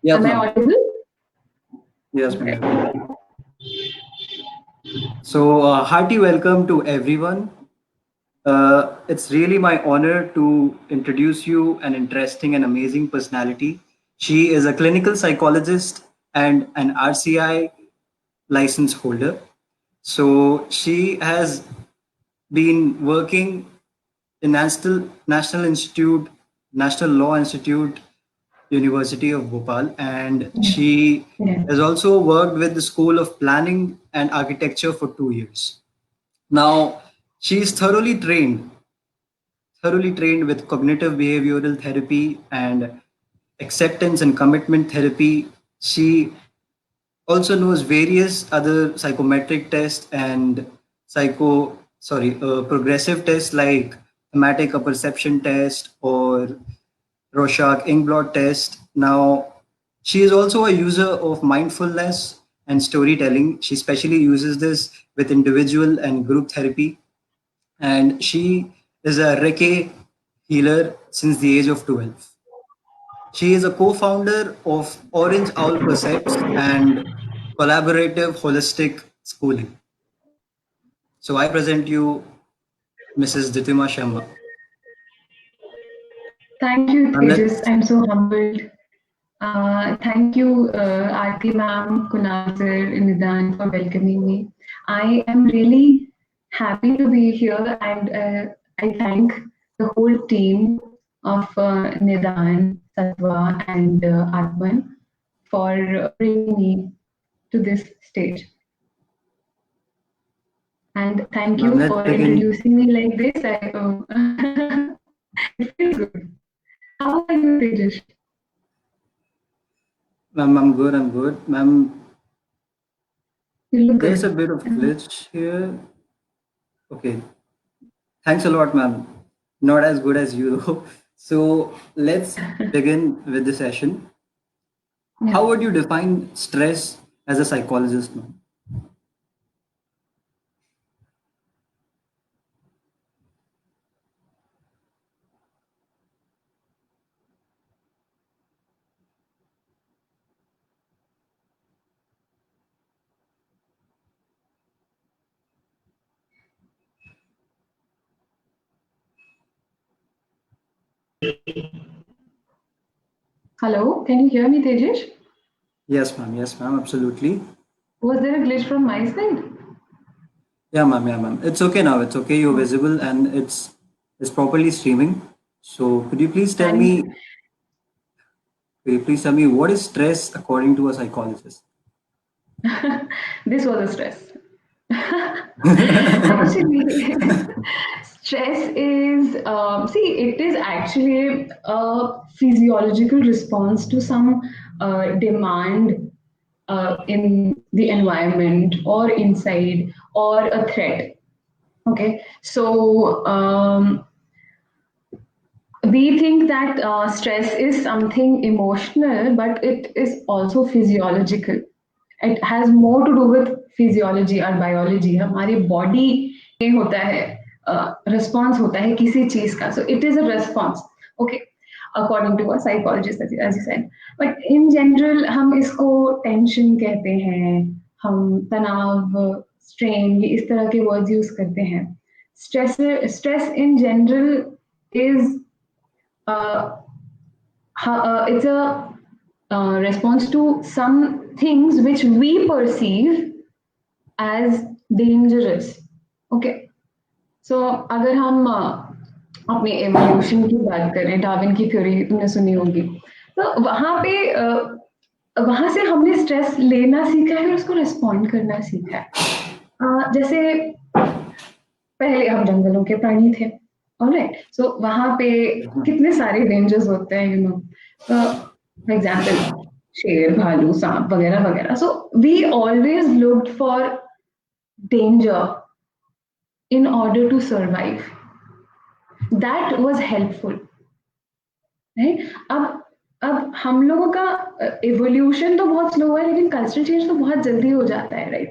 Yes, Am I ma'am. audible? Yes, ma'am. You're audible. So, hearty welcome to everyone. It's really my honor to introduce you an interesting and amazing personality. She is a clinical psychologist and an RCI license holder. So, she has been working in National Law Institute, University of Bhopal, and she Yes. has also worked with the School of Planning and Architecture for 2 years. Now, she is thoroughly trained with cognitive behavioral therapy and acceptance and commitment therapy. She also knows various other psychometric tests and progressive tests like thematic apperception test or Rorschach Inkblot test. Now, she is also a user of mindfulness and storytelling. She specially uses this with individual and group therapy, and she is a Reiki healer since the age of 12. She is a co-founder of Orange Owl Percepts and collaborative holistic schooling. So I present you Mrs. Ditima Sharma. Thank you, And Tejas. let's I'm so humbled. Thank you, Aarti ma'am, Kunal sir, Nidan for welcoming me. I am really happy to be here, and I thank the whole team of Nidan, Satwa, and Atman for bringing me to this stage. And thank ma'am, you let's for begin. introducing me like this. It feels good. How are you, Tejas? Ma'am, I'm good. I'm good. Ma'am, You look there's a good. bit of glitch here. Okay. Thanks a lot, ma'am. Not as good as you though. So let's begin with the session. Yeah. How would you define stress as a psychologist, ma'am? Hello, can you hear me, Tejas? Yes, ma'am. Yes, ma'am. Absolutely. Was there a glitch from my side? Yeah, ma'am. Yeah, ma'am. It's okay now. It's okay. You're Oh, visible and it's properly streaming. So thank. could you please tell me what is stress according to a psychologist? This was a stress. Actually, stress is, see, it is actually a physiological response to some demand in the environment or inside or a threat. Okay, so we think that stress is something emotional, but it is also physiological. It has more to do with physiology or biology. हमारे body में होता है response होता है किसी चीज का. So it is a response. Okay, according to a psychologist, as you said. But in general, हम इसको tension कहते हैं, हम तनाव, strain, ये इस तरह के words use करते हैं. Stress in general is uh, it's a response to some things which we perceive as dangerous. Okay, so अगर हम अपने एवोल्यूशन की बात करें, डार्विन की थ्योरी तुमने सुनी होगी, तो वहां पे वहां से हमने स्ट्रेस लेना सीखा है और उसको रिस्पॉन्ड करना सीखा है. जैसे पहले हम जंगलों के प्राणी थे. ऑलराइट, सो वहां पे Yes, ma'am. कितने सारे डेंजर्स होते हैं, यू नो, फॉर एग्जाम्पल शेर, भालू, सांप वगैरह वगैरह. So we always looked for danger in order to survive. That was helpful, right? अब हम लोगों का एवोल्यूशन तो बहुत स्लो है, लेकिन कल्चरल चेंज तो बहुत जल्दी हो जाता है, राइट?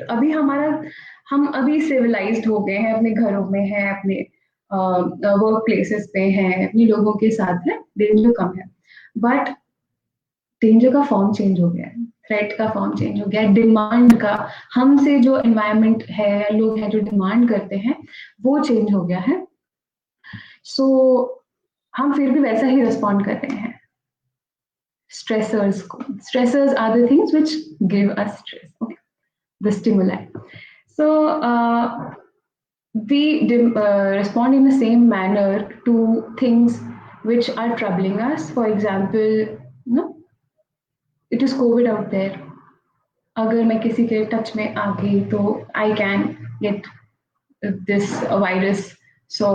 हम अभी सिविलाइज्ड हो गए हैं, अपने घरों में हैं, अपने वर्क प्लेसेस पे हैं, अपने लोगों के साथ हैं, डेंजर कम है. बट डेंजर का फॉर्म चेंज हो गया है, थ्रेट का फॉर्म चेंज हो गया है, डिमांड का, हमसे जो एनवायरनमेंट है, लोग हैं जो डिमांड करते हैं, वो चेंज हो गया है. सो हम फिर भी वैसा ही रिस्पॉन्ड कर रहे हैं stressors को. Stressors are the things which give us stress, okay, the stimuli. So we respond in the same manner to things which are troubling us. For example, no, it is COVID out there. अगर मैं किसी के touch में आ गई तो I can get this virus. So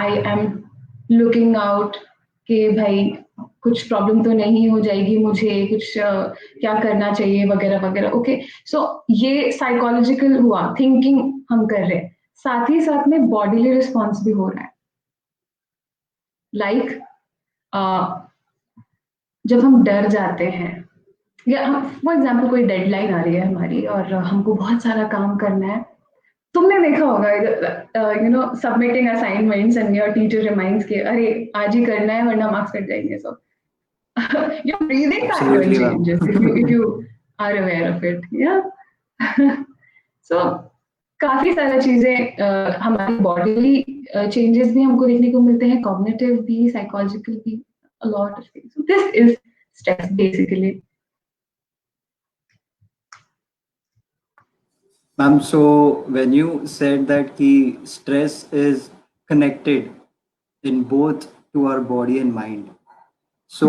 I am looking out कि भाई कुछ प्रॉब्लम तो नहीं हो जाएगी मुझे, कुछ क्या करना चाहिए वगैरह वगैरह. ओके, सो ये साइकोलॉजिकल हुआ, थिंकिंग हम कर रहे हैं, साथ ही साथ में बॉडीली रिस्पॉन्स भी हो रहा है. लाइक जब हम डर जाते हैं, या फॉर एग्जाम्पल कोई डेडलाइन आ रही है हमारी और हमको बहुत सारा काम करना है. तुमने देखा होगा submitting assignments and your teacher reminds के अरे आज ही करना है वरना मार्क्स कट जाएंगे. सो your breathing pattern Absolutely, ma'am. changes if you are aware of it. Yeah. So काफी सारी चीजें हमारी बॉडी चेंजेस भी हमको देखने को मिलते हैं, कॉग्निटिव भी, साइकोलॉजिकल भी, a lot of things. So this is stress basically. Ma'am, so when you said that ki stress is connected in both to our body and mind, so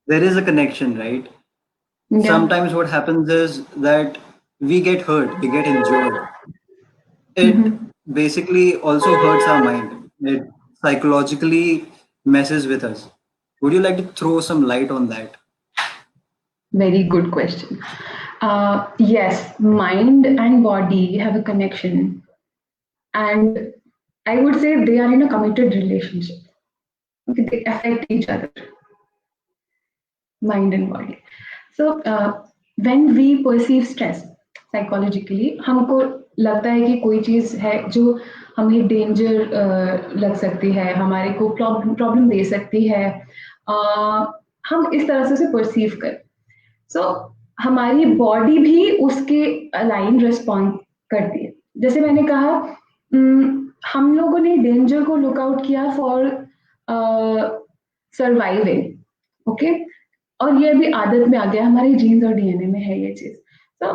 there is a connection, right? Yeah. Sometimes what happens is that we get hurt, we get injured. It basically also hurts our mind. It psychologically messes with us. Would you like to throw some light on that? Very good question. Yes, mind and body have a connection, and I would say they are in a committed relationship. Okay, they affect each other, mind and body. So when we perceive stress psychologically, हमको लगता है कि कोई चीज है जो हमें danger लग सकती है, हमारे को प्रॉब्लम दे सकती है, हम इस तरह से उसे परसीव कर. सो हमारी बॉडी भी उसके अलाइन रिस्पॉन्ड करती है. जैसे मैंने कहा, हम लोगों ने डेंजर को लुक आउट किया फॉर सर्वाइविंग. ओके, और ये भी आदत में आ गया, हमारे जीन्स और डीएनए में है ये चीज. तो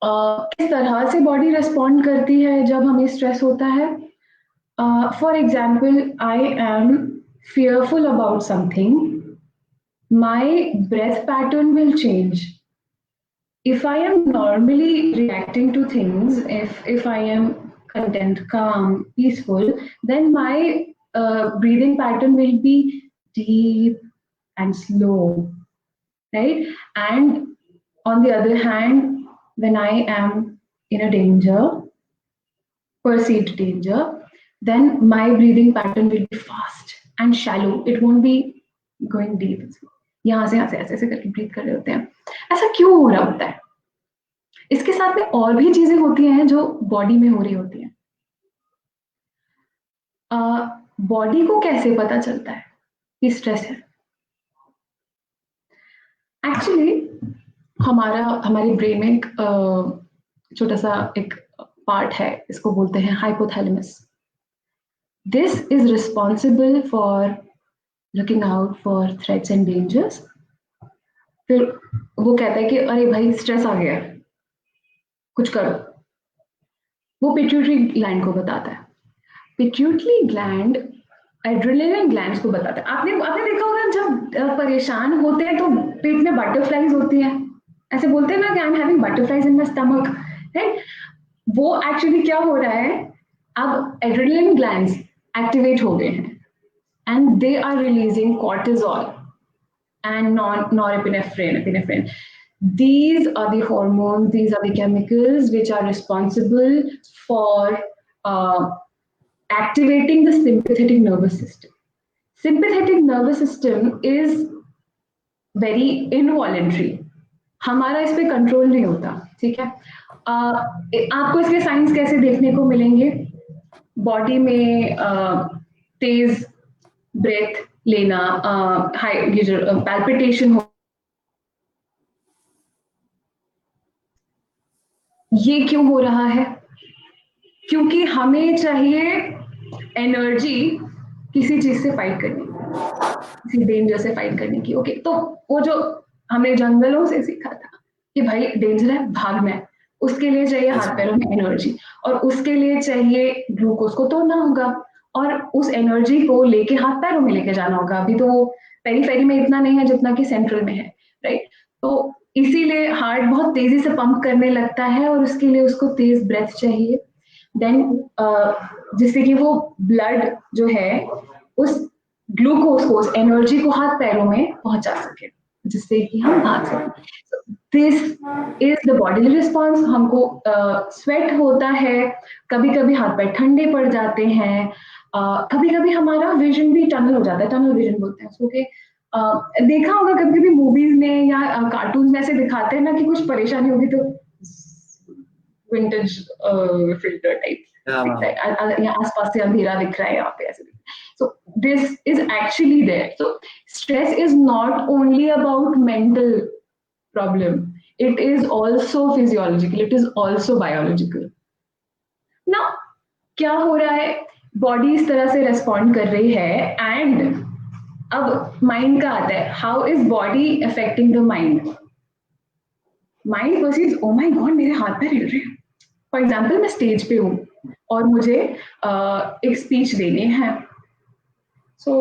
किस तरह से बॉडी रिस्पॉन्ड करती है जब हमें स्ट्रेस होता है. For example, I am fearful about something, my breath pattern will change. If I am normally reacting to things, if I am content, calm, peaceful, then my breathing pattern will be deep and slow, right? And on the other hand, when I am in a danger, perceived danger, then my breathing pattern will be fast and shallow. It won't be going deep. यहाँ से ऐसे ऐसे करके breathe कर रहे होते हैं. ऐसा क्यों हो रहा होता है? इसके साथ में और भी चीजें होती हैं जो बॉडी में हो रही होती हैं. बॉडी को कैसे पता चलता है कि स्ट्रेस है? एक्चुअली हमारे ब्रेन में एक छोटा सा एक पार्ट है, इसको बोलते हैं hypothalamus. This is responsible for looking out for threats and dangers. फिर वो कहता है कि अरे भाई स्ट्रेस आ गया, कुछ करो. वो पिट्यूटरी ग्लैंड को बताता है. पिट्यूटरी ग्लैंड एड्रेनलिन ग्लैंड्स को बताता है. आपने देखा होगा जब परेशान होते हैं तो पेट में बटरफ्लाइज होती है, ऐसे बोलते हैं ना कि I am having butterflies in my stomach, right? वो एक्चुअली क्या हो रहा है, अब एड्रेनलिन ग्लैंड्स एक्टिवेट हो गए हैं and they are releasing cortisol and norepinephrine. These are the hormones, these are the chemicals which are responsible for activating the sympathetic nervous system. Sympathetic nervous system is very involuntary. हमारा इस पे control नहीं होता, ठीक है? आपको इसके science कैसे देखने को मिलेंगे? बॉडी में तेज ब्रेथ लेना, हाई पैल्पिटेशन हो ये क्यों हो रहा है? क्योंकि हमें चाहिए एनर्जी किसी चीज से फाइट करने की, किसी डेंजर से फाइट करने की। ओके, तो वो जो हमने जंगलों से सीखा था कि भाई डेंजर है, भागना है, उसके लिए चाहिए Yes, हाथ ma'am. पैरों में एनर्जी, और उसके लिए चाहिए ग्लूकोज को तोड़ना होगा, और उस एनर्जी को लेके हाथ पैरों में लेके जाना होगा। अभी तो वो पेरीफेरी में इतना नहीं है जितना कि सेंट्रल में है, राइट? तो इसीलिए हार्ट बहुत तेजी से पंप करने लगता है, और उसके लिए उसको तेज ब्रेथ चाहिए। देन जिससे कि वो ब्लड जो है उस ग्लूकोज को, उस एनर्जी को हाथ पैरों में पहुंचा सके, जिससे कि हम भाग सकें। This is the body response. हमको स्वेट होता है, कभी कभी हाथ पैर ठंडे पड़ जाते हैं, कभी कभी हमारा विजन भी टनल हो जाता है, टनल विजन बोलते हैं उसको। देखा होगा कभी कभी मूवीज में या कार्टून में ऐसे दिखाते हैं ना कि कुछ परेशानी होगी तो विंटेज फिल्टर टाइप Yeah, दिखता ma'am. है, या आसपास से अंधेरा दिख रहा है यहाँ पे, ऐसे दिख रहा है। So this is actually there. So stress is not only about mental problem, it is also physiological, it is also biological. Now क्या हो रहा है, बॉडी इस तरह से रेस्पॉन्ड कर रही है, एंड अब माइंड का आता है, how is body affecting the mind? Mind perceives, oh my God मेरे हाथ पैर हिल रहे हैं। फॉर एग्जाम्पल मैं स्टेज पे हूँ और मुझे एक स्पीच देनी है। सो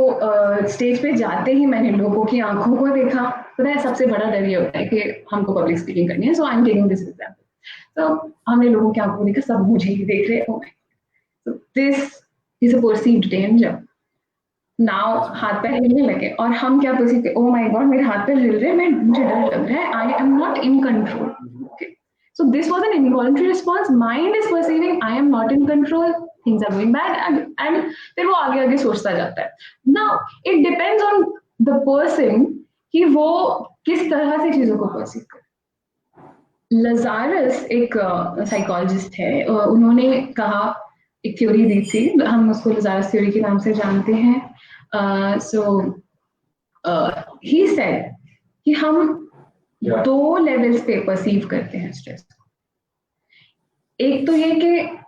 स्टेज पे जाते ही मैंने लोगों की आंखों को देखा। पता है सबसे बड़ा डर ये होता है कि हमको पब्लिक स्पीकिंग करनी है, so I am taking this example. तो हमने लोगों की आंखों को देखा, सब मुझे ही देख रहे हैं। So this is a perceived danger. Now Yes, ma'am. हाथ पैर हिलने लगे और हम क्या परसीव, ओ माय गॉड मेरे हाथ पैर हिल रहे हैं, मैं मुझे डर लग रहा है, आई am not in control. Okay, so this was an involuntary response. Mind is perceiving I am not in control, things are going bad, and फिर वो आगे आगे सोचता जाता है। Now it depends on the person कि वो किस तरह से चीजों को परसीव करे। लजारस एक साइकोलॉजिस्ट है, उन्होंने कहा, एक थ्योरी दी थी, हम उसको लजारस थ्योरी के नाम से जानते हैं। सो ही सेड कि हम दो लेवल्स पे परसीव करते हैं स्ट्रेस। एक तो ये कि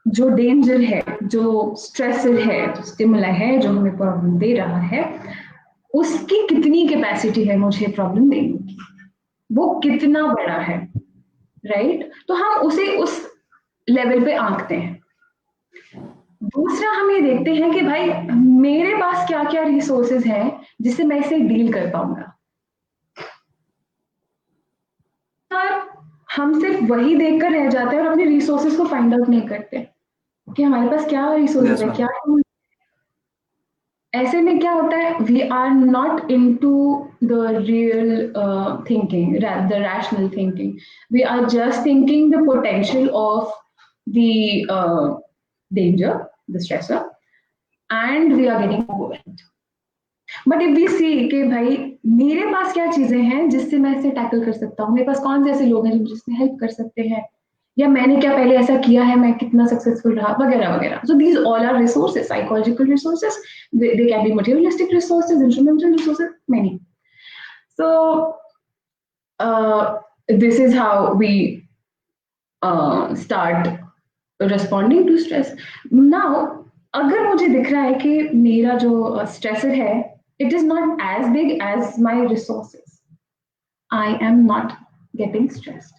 जो डेंजर है, जो स्ट्रेसर है, जो स्टिमुला है, जो हमें प्रॉब्लम दे रहा है, उसकी कितनी कैपेसिटी है मुझे प्रॉब्लम देने की, वो कितना बड़ा है, राइट? तो हम उसे उस लेवल पे आंकते हैं। दूसरा हम ये देखते हैं कि भाई मेरे पास क्या क्या रिसोर्सेज हैं जिससे मैं इसे डील कर पाऊंगा। और हम सिर्फ वही देखकर रह जाते हैं और अपने रिसोर्सेज को फाइंड आउट नहीं करते कि हमारे पास क्या रिसोर्सेज Yes, है, ma'am. क्या। ऐसे में क्या होता है, we are not into the real thinking, the rational thinking, we are just thinking the potential of the danger, the stressor, and we are getting overwhelmed. But if we see कि भाई मेरे पास क्या चीजें हैं जिससे मैं इसे टैकल कर सकता हूँ, मेरे पास कौन से ऐसे लोग हैं जो जिसमें हेल्प कर सकते हैं, या मैंने क्या पहले ऐसा किया है, मैं कितना सक्सेसफुल रहा, वगैरह वगैरह। So these all are resources, psychological resources, they can be materialistic resources, instrumental resources, many. So this is how we start responding to stress. Now अगर मुझे दिख रहा है कि मेरा जो स्ट्रेसर है, it is not as big as my resources, I am not getting stressed,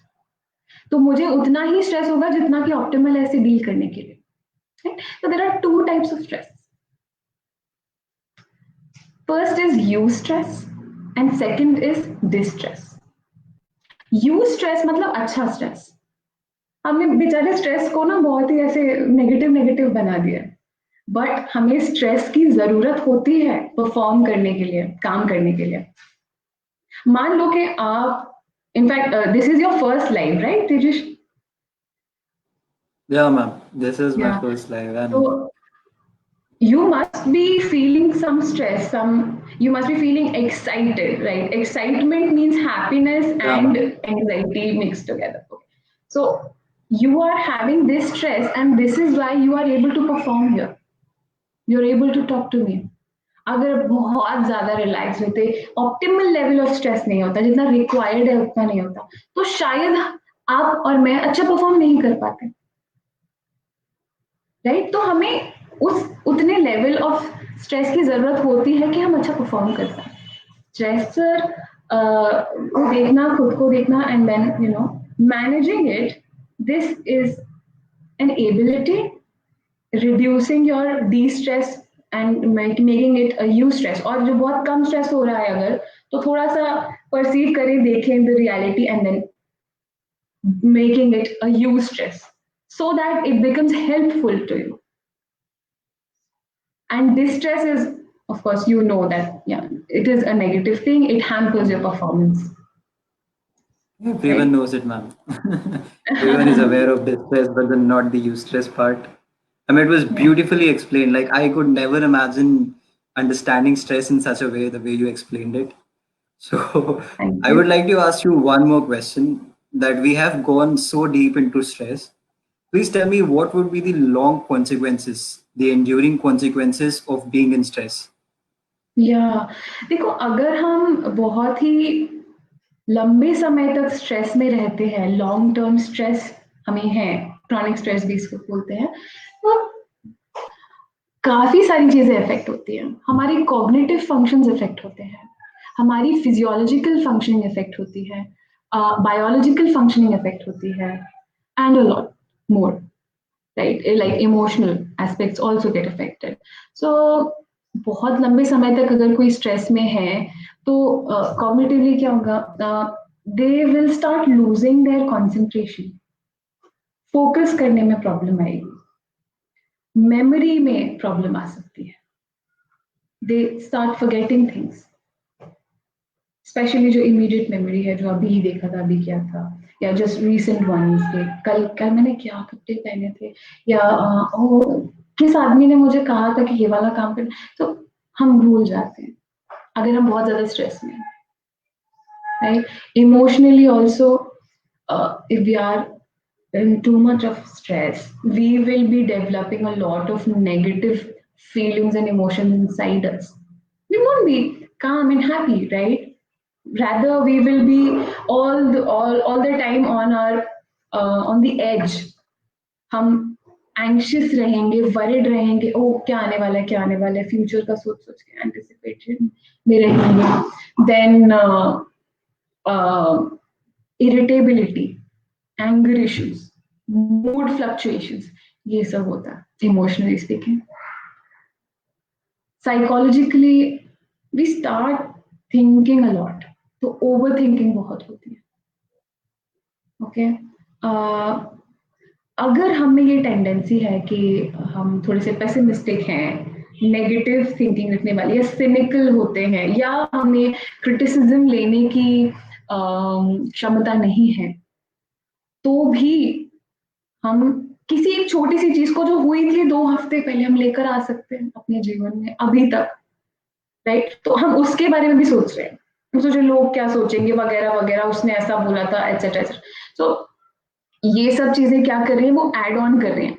तो मुझे उतना ही स्ट्रेस होगा जितना कि ऑप्टिमल है इसे डील करने के लिए। तो there are two types of stress. First is eustress and second is distress. Eustress मतलब अच्छा स्ट्रेस। हमने बेचारे स्ट्रेस को ना बहुत ही ऐसे नेगेटिव नेगेटिव बना दिया, बट हमें स्ट्रेस की जरूरत होती है परफॉर्म करने के लिए, काम करने के लिए। मान लो कि आप, in fact this is your first life, right Tejish? Yeah, ma'am. This is my Yeah. first live, and So you must be feeling some stress, you must be feeling excited, right? Excitement means happiness yeah, and ma'am. anxiety mixed together. Okay. So you are having this stress, and this is why you are able to perform here, you're able to talk to me. अगर बहुत ज्यादा relax होते, optimal level of stress नहीं होता, जितना required है उतना नहीं होता, तो शायद आप और मैं अच्छा परफॉर्म नहीं कर पाते, राइट? तो हमें उस उतने लेवल ऑफ स्ट्रेस की जरूरत होती है कि हम अच्छा परफॉर्म कर पाए। स्ट्रेसर को देखना, खुद को देखना, and then managing it, this is an ability reducing your de-stress and making it a you-stress। और जो बहुत कम स्ट्रेस हो रहा है अगर, तो थोड़ा सा परसीव करें, देखें the reality, and then making it a you-stress so that it becomes helpful to you। And distress is, of course, that, yeah, it is a negative thing, it hampers your performance, Everyone right? knows it, ma'am. Everyone is aware of distress, but then not the eustress part. I mean, it was Yeah, beautifully explained. Like, I could never imagine understanding stress in such a way, the way you explained it. So, thank I would you. like to ask you one more question, that we have gone so deep into stress. Please tell me, what would be the long consequences, the enduring consequences of being in stress? या देखो, अगर हम बहुत ही लंबे समय तक stress में रहते हैं, लॉन्ग टर्म स्ट्रेस हमें है, क्रॉनिक स्ट्रेस भी इसको बोलते हैं, तो काफी सारी चीजें इफेक्ट होती हैं। हमारी कॉग्निटिव फंक्शंस इफेक्ट होते हैं, हमारी फिजियोलॉजिकल फंक्शनिंग इफेक्ट होती है, बायोलॉजिकल फंक्शनिंग इफेक्ट होती है, and a lot more, right? Like emotional aspects also get affected. So बहुत लंबे समय तक अगर कोई स्ट्रेस में है, तो कॉग्निटिवली क्या होगा, they will start losing their concentration, focus करने में प्रॉब्लम आएगी, मेमोरी में प्रॉब्लम आ सकती है, they start forgetting things, specially जो इमीडिएट मेमोरी है, जो अभी देखा था, अभी क्या था, या जस्ट रीसेंट वंस के, कल कल मैंने क्या कपड़े पहने थे, या ओ किस आदमी ने मुझे कहा था कि ये वाला काम कर, तो हम भूल जाते हैं अगर हम बहुत ज्यादा स्ट्रेस में, right? Emotionally also, if we are in too much of stress, we will be developing a lot of negative feelings and emotions inside us. We won't be calm and happy, right? Rather we will be all the time on our on the edge, हम anxious रहेंगे, worried रहेंगे, ओ क्या आने वाला है, क्या आने वाला है, फ्यूचर का सोच सोच के एंटिसिपेशन में रहेंगे, then irritability, anger issues, mood fluctuations, ये सब होता है emotionally speaking. Psychologically we start thinking a lot, तो ओवर थिंकिंग बहुत होती है, ओके? अगर हमें ये टेंडेंसी है कि हम थोड़े से पेसिमिस्टिक हैं, नेगेटिव थिंकिंग रखने वाले, या सिनिकल होते हैं, या हमें क्रिटिसिज्म लेने की क्षमता नहीं है, तो भी हम किसी एक छोटी सी चीज को जो हुई थी 2 हफ्ते पहले, हम लेकर आ सकते हैं अपने जीवन में अभी तक, राइट? तो हम उसके बारे में भी सोच रहे हैं, हम सोच रहे लोग क्या सोचेंगे वगैरह वगैरह, उसने ऐसा बोला था, एटसेट्रा एटसेट्रा। तो ये सब चीजें क्या कर रही हैं, वो एड ऑन कर रहे हैं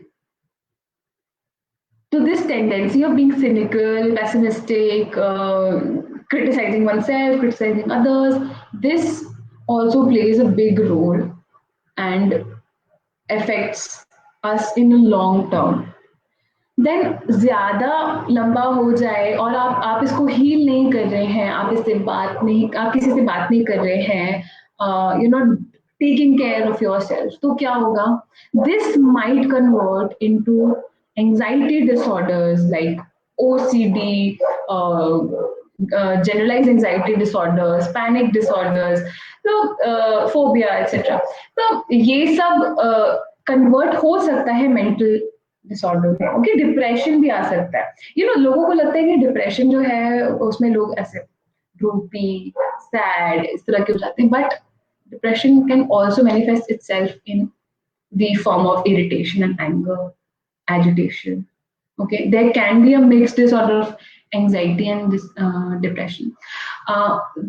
to this tendency of being cynical, pessimistic, criticizing oneself, criticizing others. This also plays a big role and affects us in a long term. Then ज्यादा लंबा हो जाए और आप इसको हील नहीं कर रहे हैं, आप इससे बात नहीं, आप किसी से बात नहीं कर रहे हैं, you not taking care of your self, तो क्या होगा, this might convert into anxiety disorders like OCD, generalized anxiety disorders, panic disorders, तो phobia etc। तो ये सब कन्वर्ट हो सकता है मेंटल डिसऑर्डर में, ओके? डिप्रेशन भी आ सकता है, लोगों को लगता है कि डिप्रेशन जो है उसमें लोग ऐसे ड्रूपी, सैड, इस तरह के हो जाते हैं, but depression can also manifest itself in the form of irritation and anger, agitation. Okay, there can be a mixed disorder of anxiety and depression.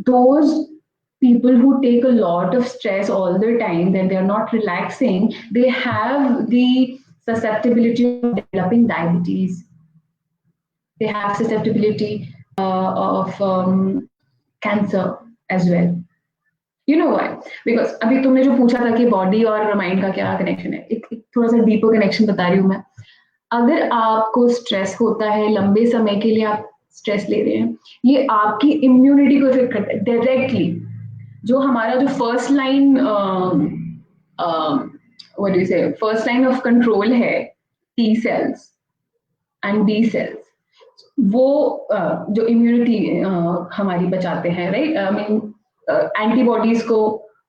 Those people who take a lot of stress all the time, then they are not relaxing, they have the susceptibility of developing diabetes, they have susceptibility of cancer as well. You know why? Because अभी तुमने जो पूछा था कि body और mind का क्या connection है, एक थोड़ा सा डीपर कनेक्शन बता रही हूँ मैं। अगर आपको स्ट्रेस होता है, लंबे समय के लिए आप स्ट्रेस ले रहे हैं, ये आपकी इम्यूनिटी को इफेक्ट करता है डायरेक्टली। जो हमारा जो first line what do you say, first line of control है, T cells and B cells, वो जो इम्यूनिटी हमारी बचाते हैं, राइट, आई मीन एंटीबॉडीज को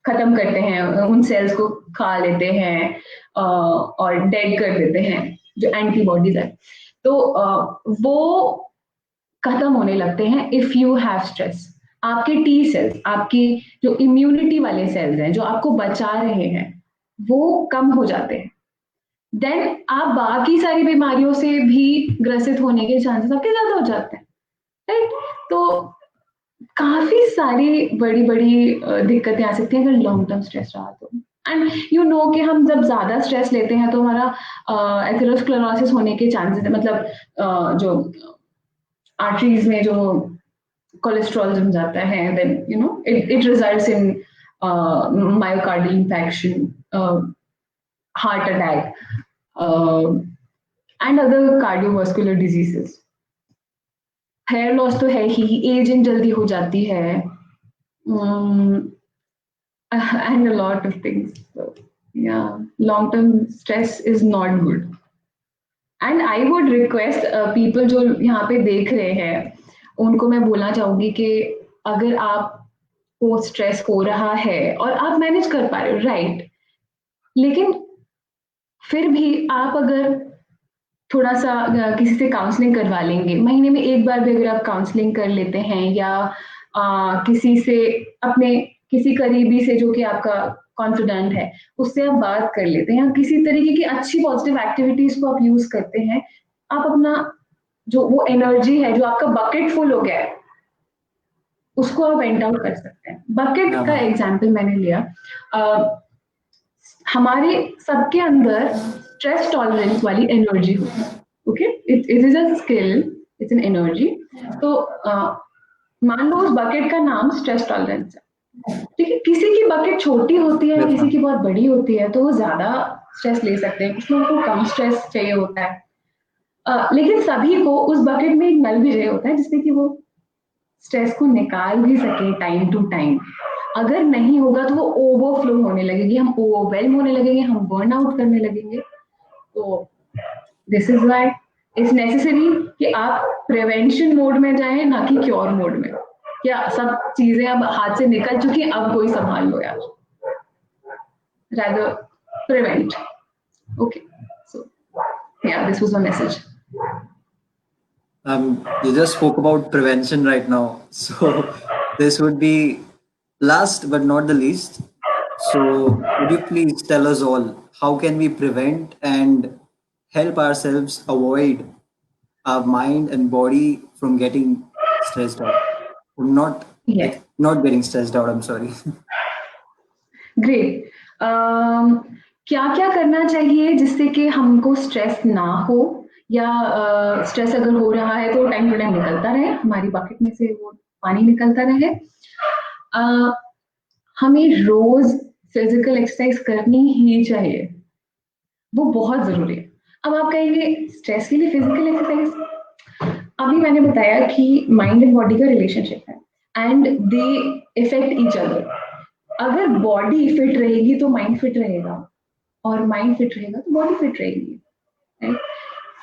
खत्म करते हैं, उन सेल्स को खा लेते हैं और डेड कर देते हैं जो एंटीबॉडीज है। तो वो खत्म होने लगते हैं इफ यू हैव स्ट्रेस। आपके टी सेल्स, आपकी जो इम्यूनिटी वाले सेल्स हैं जो आपको बचा रहे हैं, वो कम हो जाते हैं। देन आप बाकी सारी बीमारियों से भी ग्रसित होने के चांसेस आपके ज्यादा हो जाते हैं, राइट? तो काफी सारी बड़ी बड़ी दिक्कतें आ सकती हैं अगर लॉन्ग टर्म स्ट्रेस रहा तो। एंड यू नो कि हम जब ज्यादा स्ट्रेस लेते हैं तो हमारा एथेरोस्क्लेरोसिस होने के चांसेस है, मतलब जो आर्टरीज में जो कोलेस्ट्रॉल जम जाता है, then you know it results in myocardial infection, heart attack and other cardiovascular diseases. Hair loss तो है ही, एजिंग जल्दी हो जाती है, and a lot of things. So, yeah, long term stress is not good. And I would request people जो यहाँ पे देख रहे हैं, उनको मैं बोलना चाहूंगी कि अगर आपको स्ट्रेस हो रहा है और आप मैनेज कर पा रहे हो, राइट, लेकिन फिर भी आप अगर थोड़ा सा किसी से काउंसलिंग करवा लेंगे, महीने में एक बार भी अगर आप काउंसलिंग कर लेते हैं, या किसी से, अपने किसी करीबी से जो कि आपका कॉन्फिडेंट है, उससे आप बात कर लेते हैं, या किसी तरीके की अच्छी पॉजिटिव एक्टिविटीज को आप यूज करते हैं, आप अपना जो वो एनर्जी है, जो आपका बकेट फुल हो गया है, उसको आप वेंट आउट कर सकते हैं। बकेट का हाँ एग्जाम्पल मैंने लिया, हमारे सबके अंदर स्ट्रेस टॉलरेंस वाली एनर्जी होती है, okay, it is a skill, it's an energy. तो मान लो उस बकेट का नाम स्ट्रेस टॉलरेंस है, ठीक है? किसी की बकेट छोटी होती है, किसी की definitely. बहुत बड़ी होती है, तो वो ज्यादा स्ट्रेस ले सकते हैं, कुछ लोगों को कम स्ट्रेस चाहिए होता है। लेकिन सभी को उस बकेट में एक नल भी चाहिए होता है जिससे कि वो स्ट्रेस को निकाल भी सके टाइम टू टाइम। अगर नहीं होगा तो वो ओवरफ्लो होने लगेगी, हम ओवरवेल्म होने लगेंगे, हम बर्न आउट करने लगेंगे। तो this is why it's necessary कि आप प्रिवेंशन मोड में जाएं, ना कि क्योर मोड में। क्या सब चीजें अब हाथ से निकल चुकी हैं, अब कोई संभाल लो यार, rather prevent. Okay, so yeah, this was my message. You just spoke about prevention right now. So this would be last but not the least. So would you please tell us all how can we prevent and help ourselves avoid our mind and body from getting stressed out? From not Yes, like not getting stressed out, I'm sorry. great. क्या क्या करना चाहिए जिससे कि हमको stress ना हो, या स्ट्रेस अगर हो रहा है तो टाइम टू टाइम निकलता रहे, हमारी बकेट में से वो पानी निकलता रहे। हमें रोज फिजिकल एक्सरसाइज करनी ही चाहिए, वो बहुत जरूरी है। अब आप कहेंगे स्ट्रेस के लिए फिजिकल एक्सरसाइज, अभी मैंने बताया कि माइंड एंड बॉडी का रिलेशनशिप है and they effect each other. अगर बॉडी फिट रहेगी तो माइंड फिट रहेगा, और माइंड फिट रहेगा तो बॉडी फिट रहेगी, right?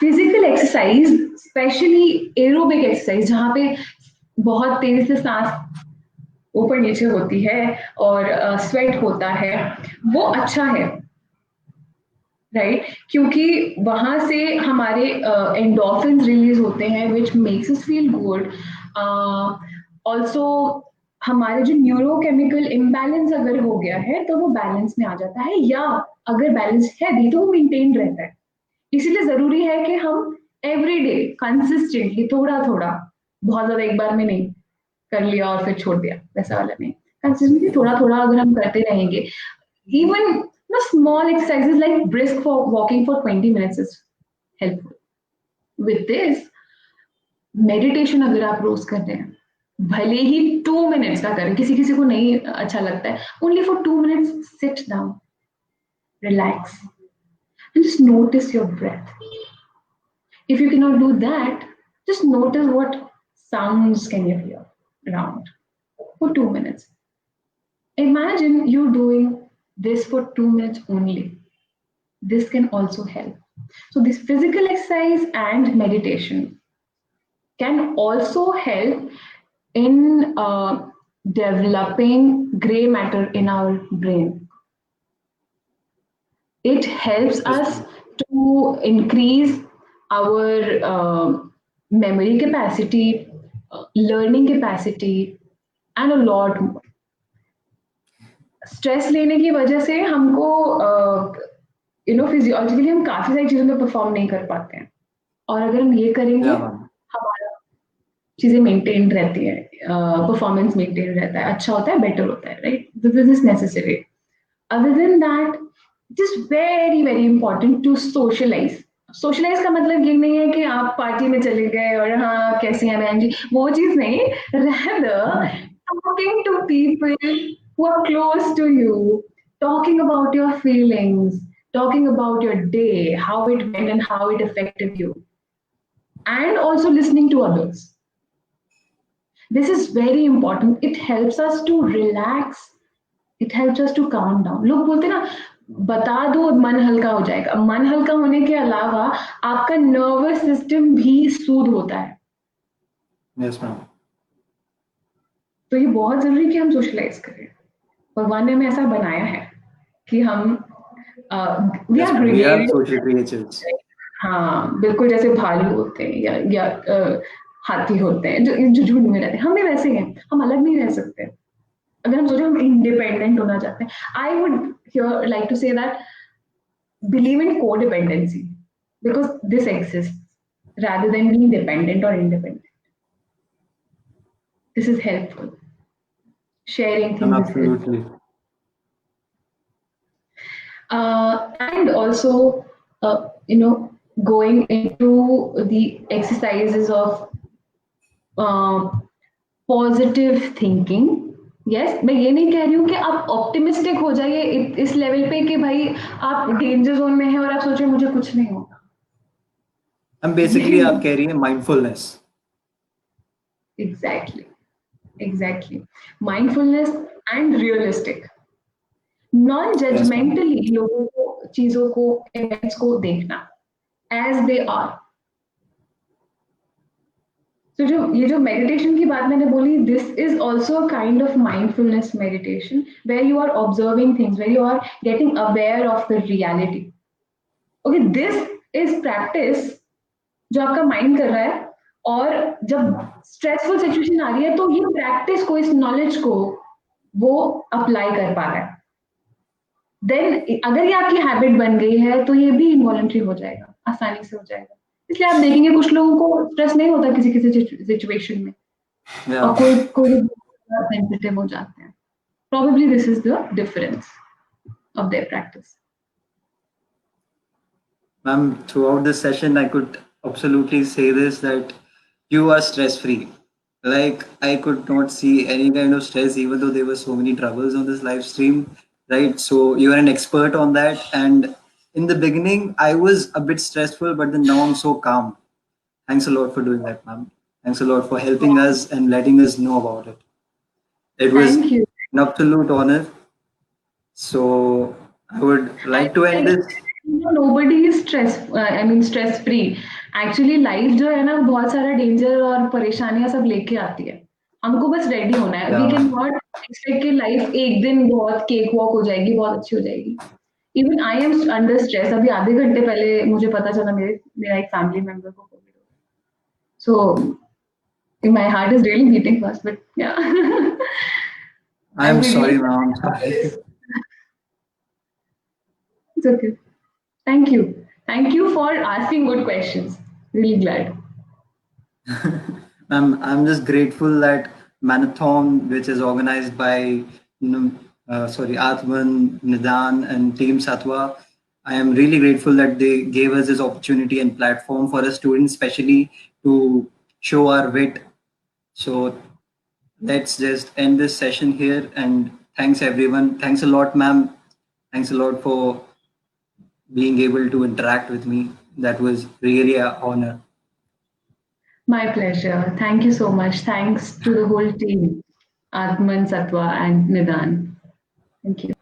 Physical exercise, specially aerobic exercise, जहाँ पे बहुत तेजी से सांस ऊपर नीचे होती है और स्वेट होता है, वो अच्छा है, राइट? क्योंकि वहां से हमारे एंडोर्फिन्स रिलीज होते हैं which makes us feel good. Also हमारे जो न्यूरोकेमिकल इम्बैलेंस अगर हो गया है तो वो बैलेंस में आ जाता है, या अगर बैलेंस है भी तो वो मेंटेन रहता है। इसीलिए जरूरी है कि हम एवरी डे कंसिस्टेंटली थोड़ा थोड़ा, बहुत ज्यादा एक बार में नहीं कर लिया और फिर छोड़ दिया, वैसा वाला नहीं, कंसिस्टेंटली थोड़ा थोड़ा अगर हम करते रहेंगे, even small exercises like brisk for walking for 20 minutes is helpful. With this, meditation अगर आप रोज कर रहे हैं, भले ही 2 मिनट्स का करें, किसी किसी को नहीं अच्छा लगता है, only for 2 minutes sit down, relax, and just notice your breath. If you cannot do that, just notice what sounds can you hear around for 2 minutes. Imagine you doing this for 2 minutes only. This can also help. So, this physical exercise and meditation can also help in developing gray matter in our brain. It helps Yes, us ma'am. to increase our memory capacity, learning capacity, and a lot more. Stress लेने की वजह से हमको physiologically हम काफी सारी चीजों में परफॉर्म नहीं कर पाते हैं, और अगर हम ये करेंगे Yeah, ma'am. हमारा चीजें मेंटेन रहती है, परफॉर्मेंस मेंटेन रहता है, अच्छा होता है, बेटर होता है, right? This is necessary. Other than that, it is very very important to socialize. Socialize का मतलब ये नहीं है कि आप पार्टी में चले गए और हाँ कैसी हैं बहन जी, वो चीज नहीं. Rather, talking to people who are close to you, talking about your feelings, talking about your day, how it went and how it affected you, and also listening to others. This is very important. It helps us to relax. It helps us to calm down. लोग बोलते हैं ना, बता दो मन हल्का हो जाएगा. मन हल्का होने के अलावा आपका नर्वस सिस्टम भी सूद होता है. Yes, ma'am. तो ये बहुत जरूरी है कि हम सोशलाइज करें. भगवान ने हमें ऐसा बनाया है कि हम we Yes, are ma'am. We are gregarious. social creatures. हाँ बिल्कुल, जैसे भालू होते हैं या हाथी होते हैं जो जो झुंड में रहते हैं, हम भी वैसे ही हैं, हम अलग नहीं रह सकते. अगर हम सोचे हम इंडिपेंडेंट होना चाहते हैं, I would like to say that believe in codependency because this exists rather than being dependent or independent. This is helpful. Sharing I'm things is helpful. absolutely. And also, going into the exercises of positive thinking. Yes, मैं ये नहीं कह रही हूँ कि आप optimistic हो जाइए इस लेवल पे कि भाई आप डेंजर जोन में हैं और आप सोच रहे मुझे कुछ नहीं होगा. I'm ये basically आप नहीं. कह रही हैं mindfulness. Exactly, exactly. Mindfulness and realistic, non Yes, ma'am. Judgementally लोगों को, चीजों को, इवेंट्स को देखना एज दे आर. तो जो ये जो मेडिटेशन की बात मैंने बोली, this is also a kind of mindfulness meditation where you are observing things, where you are getting aware of the reality. Okay, this is practice जो आपका माइंड कर रहा है, और जब स्ट्रेसफुल सिचुएशन आ रही है तो ये प्रैक्टिस को, इस नॉलेज को वो अप्लाई कर पा रहा है. देन अगर ये आपकी हैबिट बन गई है तो ये भी इनवॉलंटरी हो जाएगा, आसानी से हो जाएगा. इसलिए आप देखेंगे कुछ लोगों को स्ट्रेस नहीं होता किसी किसी सिचुएशन में, और Yeah. कोई कोई सेंसिटिव हो जाते हैं. Probably this is the difference of their practice. Ma'am, throughout this session, I could absolutely say this that you are stress free. Like, I could not see any kind of stress, even though there were so many troubles on this live stream, right? So, you are an expert on that. And in the beginning, I was a bit stressful, but then now I'm so calm. Thanks a lot for doing that, ma'am. Thanks a lot for helping us and letting us know about it. It was Thank you. an absolute honor. So, I would I like to end like, this. nobody is stress free. Actually life जो है ना, बहुत सारा danger और परेशानियां सब लेके आती है. हमको बस रेडी होना है. We can Yeah, not expect कि लाइफ एक दिन बहुत केक वॉक हो जाएगी, बहुत अच्छी हो जाएगी. Even I am under stress. अभी आधे घंटे पहले मुझे पता चला मेरा एक फैमिली मेंबर को कोविड हो. So my heart is really beating fast, but या आई I'm sorry, believe ma'am. I'm sorry. It's okay. Thank you. Thank you for asking good questions. Really glad. I'm just grateful that Marathon, which is organized by Atman, Nidan, and Team Satwa, I am really grateful that they gave us this opportunity and platform for us students, especially to show our wit. So let's just end this session here. And thanks, everyone. Thanks a lot, ma'am. Thanks a lot for being able to interact with me. That was really an honor. My pleasure. Thank you so much. Thanks to the whole team, Atman, Satwa, and Nidan. Thank you.